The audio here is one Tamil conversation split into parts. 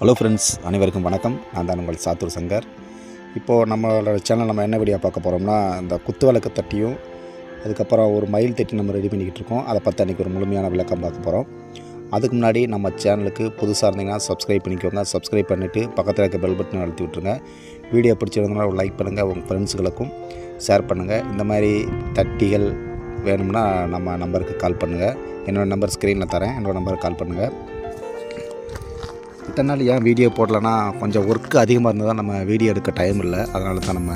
ஹலோ ஃப்ரெண்ட்ஸ், அனைவருக்கும் வணக்கம். நான் தான் உங்கள் சாத்தூர் சங்கர். இப்போது நம்மளோட சேனல் நம்ம என்ன வீடியோ பார்க்க போகிறோம்னா, இந்த குத்துவிளக்கு தட்டியும் அதுக்கப்புறம் ஒரு மயில் தட்டி நம்ம ரெடி பண்ணிக்கிட்டு இருக்கோம். அதை பற்றி அன்றைக்கி ஒரு முழுமையான விளக்கம் பார்க்க போகிறோம். அதுக்கு முன்னாடி நம்ம சேனலுக்கு புதுசாக இருந்தீங்கன்னா சப்ஸ்கிரைப் பண்ணிக்கோங்க. சப்ஸ்கிரைப் பண்ணிவிட்டு பக்கத்தில் இருக்க பெல் பட்டனை அழுத்தி விட்ருங்க. வீடியோ பிடிச்சிருந்தோம்னா ஒரு லைக் பண்ணுங்கள், உங்கள் ஃப்ரெண்ட்ஸுகளுக்கும் ஷேர் பண்ணுங்கள். இந்த மாதிரி தட்டிகள் வேணும்னா நம்ம நம்பருக்கு கால் பண்ணுங்கள். என்னோடய நம்பர் ஸ்க்ரீனில் தரேன், என்னோடய நம்பருக்கு கால் பண்ணுங்கள். இத்தனை நாள் ஏன் வீடியோ போடலன்னா, கொஞ்சம் ஒர்க்கு அதிகமாக இருந்தால் தான் நம்ம வீடியோ எடுக்க டைம் இல்லை. அதனால தான் நம்ம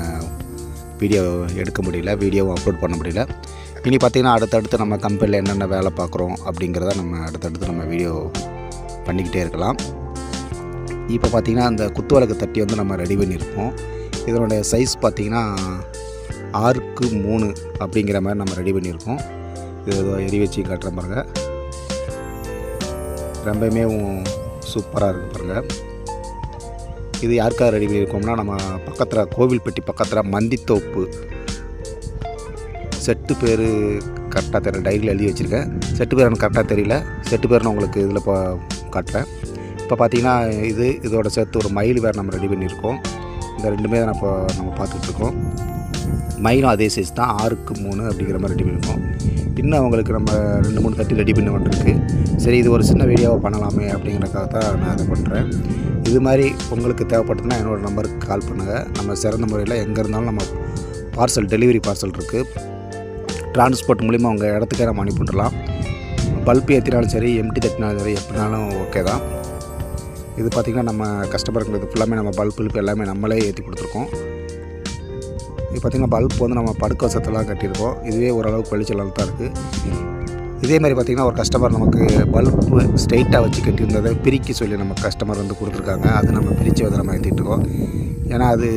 வீடியோ எடுக்க முடியல, வீடியோவும் அப்லோட் பண்ண முடியல. இனி பார்த்திங்கன்னா அடுத்தடுத்து நம்ம கம்பெனியில் என்னென்ன வேலை பார்க்குறோம் அப்படிங்கிறத நம்ம அடுத்தடுத்து நம்ம வீடியோ பண்ணிக்கிட்டே இருக்கலாம். இப்போ பார்த்திங்கன்னா அந்த குத்துவிளக்கு தட்டி வந்து நம்ம ரெடி பண்ணியிருக்கோம். இதனுடைய சைஸ் பார்த்திங்கன்னா 6x3 அப்படிங்கிற மாதிரி நம்ம ரெடி பண்ணியிருக்கோம். இது எரி வச்சு காட்டுற பாருங்க, ரொம்பவுமே சூப்பராக இருக்குது பாருங்கள். இது யாருக்காக ரெடி பண்ணியிருக்கோம்னா, நம்ம பக்கத்தில் கோவில்பட்டி பக்கத்தில் மந்தித்தோப்பு செட்டு பேர் கரெக்டாக தெரியல, டைரியில் எழுதி வச்சுருக்கேன். செட்டு பேர் எனக்கு கரெக்டாக தெரியல, செட்டு பேர் நான் உங்களுக்கு இதில் காட்டுறேன். இப்போ பார்த்திங்கன்னா இதோட சேர்த்து ஒரு மயில் வேறு நம்ம ரெடி பண்ணியிருக்கோம். இந்த ரெண்டுமே தான் நம்ம பார்த்துட்ருக்கோம். மயிலும் அதே சைஸ் தான், 6x3 அப்படிங்கிற மாதிரி ரெடி பண்ணியிருக்கோம். இன்னும் அவங்களுக்கு நம்ம 2-3 தட்டி ரெடி பண்ண வேண்டியிருக்கு. சரி, இது ஒரு சின்ன வீடியோவை பண்ணலாமே அப்படிங்கிறக்காக தான் நான் அதை பண்ணுறேன். இது மாதிரி உங்களுக்கு தேவைப்பட்டதுன்னா என்னோடய நம்பருக்கு கால் பண்ணுங்கள். நம்ம சிறந்த முறையில் எங்கே இருந்தாலும் நம்ம பார்சல், டெலிவரி பார்சல் இருக்குது. டிரான்ஸ்போர்ட் மூலிமா உங்கள் இடத்துக்கே நம்ம அனுப்பிவிடலாம். பல்ப் ஏற்றினாலும் சரி, எம்டி தட்டினாலும் சரி, எப்படினாலும் ஓகே தான். இது பார்த்திங்கன்னா நம்ம கஸ்டமருக்கு இது ஃபுல்லாமே நம்ம பல்ப் எல்லாமே நம்மளே ஏற்றி கொடுத்துருக்கோம். இது பார்த்திங்கன்னா பல்ப் வந்து நம்ம படுக்க வசத்தெல்லாம் கட்டியிருக்கோம். இதுவே ஓரளவுக்கு வெளிச்சலாம் தான் இருக்குது. இதே மாதிரி பார்த்திங்கன்னா ஒரு கஸ்டமர் நமக்கு பல்ப்பு ஸ்ட்ரைட்டாக வச்சு கட்டியிருந்ததை பிரிக்க சொல்லி நம்ம கஸ்டமர் வந்து கொடுத்துருக்காங்க. அது நம்ம பிரித்து வந்து நம்ம ஏற்றிட்டுருக்கோம். ஏன்னா அது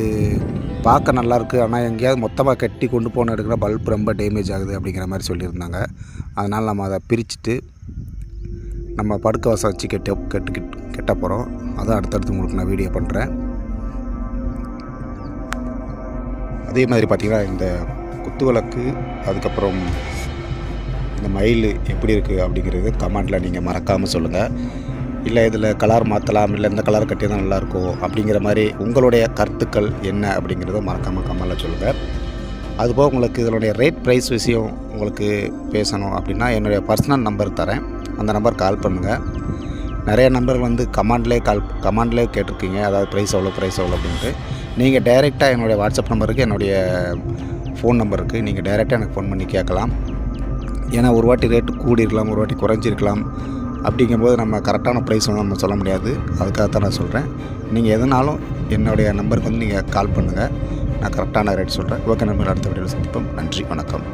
பார்க்க நல்லாயிருக்கு, ஆனால் எங்கேயாவது மொத்தமாக கட்டி கொண்டு போன எடுக்கிற பல்ப் ரொம்ப டேமேஜ் ஆகுது அப்படிங்கிற மாதிரி சொல்லியிருந்தாங்க. அதனால் நம்ம அதை பிரிச்சுட்டு நம்ம படுக்க வசம் வச்சு கெட்ட போகிறோம். அதான் அடுத்தடுத்து உங்களுக்கு நான் வீடியோ பண்ணுறேன். அதே மாதிரி பார்த்திங்கன்னா இந்த குத்துவிளக்கு அதுக்கப்புறம் இந்த மயில் எப்படி இருக்குது அப்படிங்கிறது கமெண்டில் நீங்கள் மறக்காமல் சொல்லுங்கள். இல்லை இதில் கலர் மாற்றலாம், இல்லை இந்த கலர் கட்டி தான் நல்லாயிருக்கும் அப்படிங்கிற மாதிரி உங்களுடைய கருத்துக்கள் என்ன அப்படிங்கிறத மறக்காமல் கமெண்டில் சொல்லுங்கள். அதுபோக உங்களுக்கு இதனுடைய ரேட் ப்ரைஸ் விஷயம் உங்களுக்கு பேசணும் அப்படின்னா என்னுடைய பர்சனல் நம்பர் தரேன், அந்த நம்பர் கால் பண்ணுங்கள். நிறைய நம்பர் வந்து கமெண்ட்லேயே கேட்டிருக்கீங்க, அதாவது ப்ரைஸ் எவ்வளோ அப்படின்ட்டு. நீங்கள் டைரெக்டாக என்னுடைய வாட்ஸ்அப் நம்பருக்கு, என்னுடைய ஃபோன் நம்பருக்கு நீங்கள் டைரெக்டாக எனக்கு ஃபோன் பண்ணி கேட்கலாம். ஏன்னா ஒரு வாட்டி ரேட்டு கூடியிருக்கலாம், ஒரு வாட்டி குறைஞ்சிருக்கலாம். அப்படிங்கும்போது நம்ம கரெக்டான ப்ரைஸ் வந்து நம்ம சொல்ல முடியாது. அதுக்காகத்தான் நான் சொல்கிறேன். நீங்கள் எதுனாலும் என்னுடைய நம்பருக்கு வந்து நீங்கள் கால் பண்ணுங்கள், நான் கரெக்டான ரேட் சொல்கிறேன். ஓகே, நம்ம அடுத்த வீடியோவில் சந்திப்போம். நன்றி, வணக்கம்.